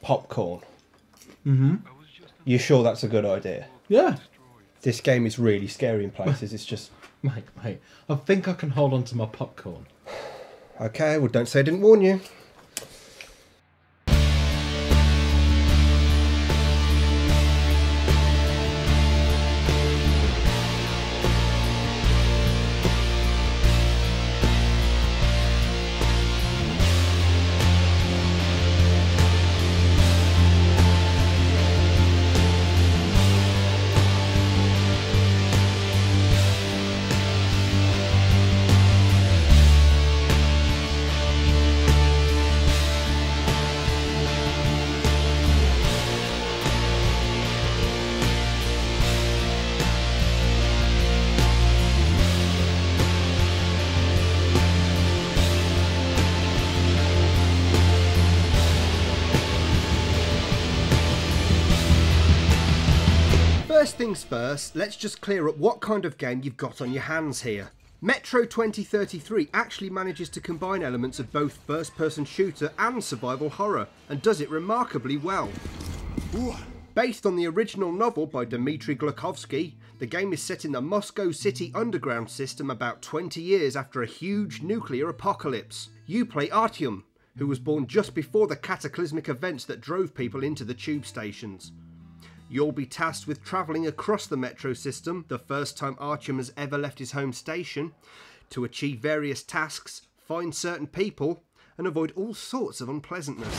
Popcorn. You sure that's a good idea? Yeah. This game is really scary in places. It's just... Mate, I think I can hold on to my popcorn. Okay, well, don't say I didn't warn you. First things first, let's just clear up what kind of game you've got on your hands here. Metro 2033 actually manages to combine elements of both first-person shooter and survival horror, and does it remarkably well. Based on the original novel by Dmitry Glukhovsky, the game is set in the Moscow City underground system about 20 years after a huge nuclear apocalypse. You play Artyom, who was born just before the cataclysmic events that drove people into the tube stations. You'll be tasked with travelling across the metro system, the first time Artyom has ever left his home station, to achieve various tasks, find certain people, and avoid all sorts of unpleasantness.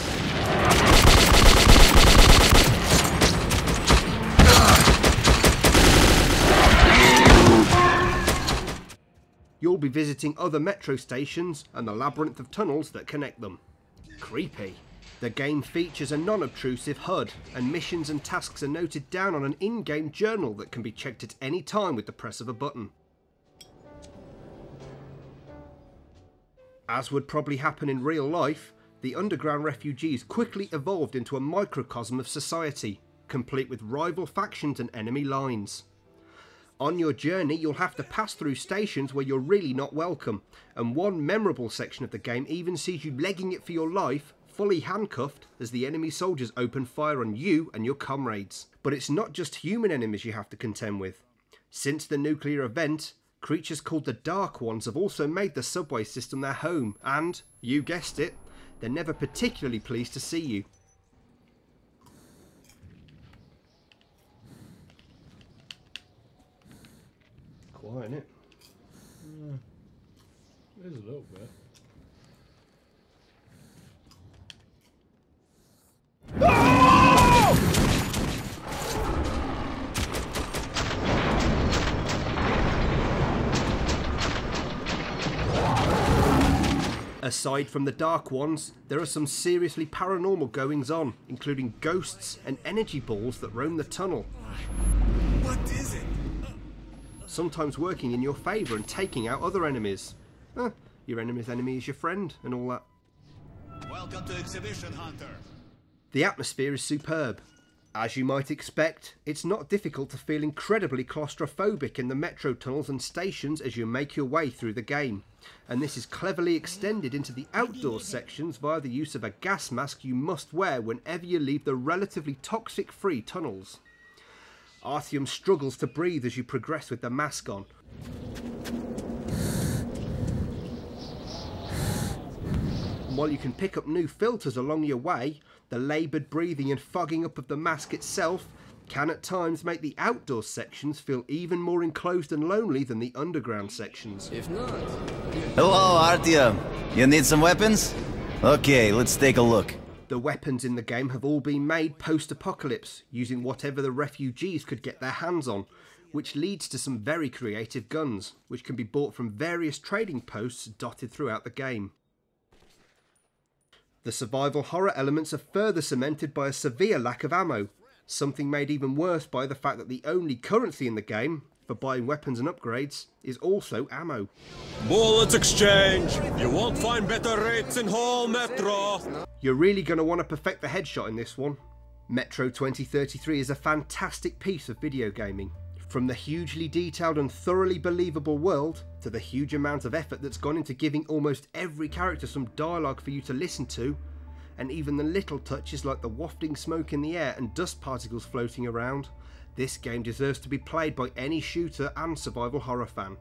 You'll be visiting other metro stations and the labyrinth of tunnels that connect them. Creepy. The game features a non-obtrusive HUD, and missions and tasks are noted down on an in-game journal that can be checked at any time with the press of a button. As would probably happen in real life, the underground refugees quickly evolved into a microcosm of society, complete with rival factions and enemy lines. On your journey, you'll have to pass through stations where you're really not welcome, and one memorable section of the game even sees you legging it for your life, fully handcuffed, as the enemy soldiers open fire on you and your comrades. But it's not just human enemies you have to contend with. Since the nuclear event, creatures called the Dark Ones have also made the subway system their home, and, you guessed it, they're never particularly pleased to see you. Quiet, isn't it? It is a little bit. Aside from the Dark Ones, there are some seriously paranormal goings on, including ghosts and energy balls that roam the tunnel. What is it? Sometimes working in your favour and taking out other enemies. Your enemy's enemy is your friend and all that. Welcome to Exhibition Hunter. The atmosphere is superb. As you might expect, it's not difficult to feel incredibly claustrophobic in the metro tunnels and stations as you make your way through the game, and this is cleverly extended into the outdoor sections via the use of a gas mask you must wear whenever you leave the relatively toxic-free tunnels. Artyom struggles to breathe as you progress with the mask on. And while you can pick up new filters along your way, the laboured breathing and fogging up of the mask itself can at times make the outdoor sections feel even more enclosed and lonely than the underground sections. If not... Hello, Artyom. You need some weapons? Okay, let's take a look. The weapons in the game have all been made post-apocalypse, using whatever the refugees could get their hands on, which leads to some very creative guns, which can be bought from various trading posts dotted throughout the game. The survival horror elements are further cemented by a severe lack of ammo, something made even worse by the fact that the only currency in the game, for buying weapons and upgrades, is also ammo. Bullets exchange! You won't find better rates in whole Metro! You're really going to want to perfect the headshot in this one. Metro 2033 is a fantastic piece of video gaming. From the hugely detailed and thoroughly believable world, to the huge amount of effort that's gone into giving almost every character some dialogue for you to listen to, and even the little touches like the wafting smoke in the air and dust particles floating around, this game deserves to be played by any shooter and survival horror fan.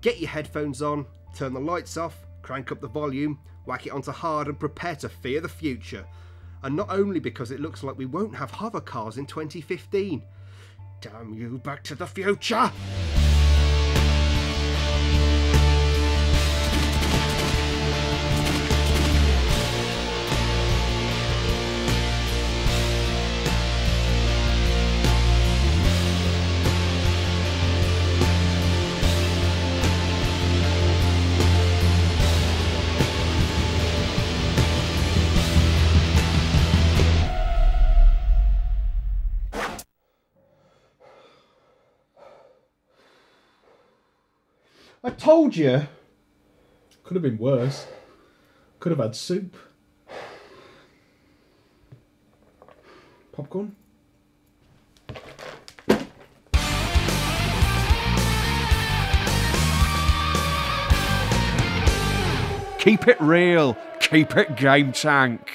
Get your headphones on, turn the lights off, crank up the volume, whack it onto hard and prepare to fear the future. And not only because it looks like we won't have hover cars in 2015. Damn you, Back to the Future! I told you! Could have been worse. Could have had soup. Popcorn? Keep it real. Keep it GameTank.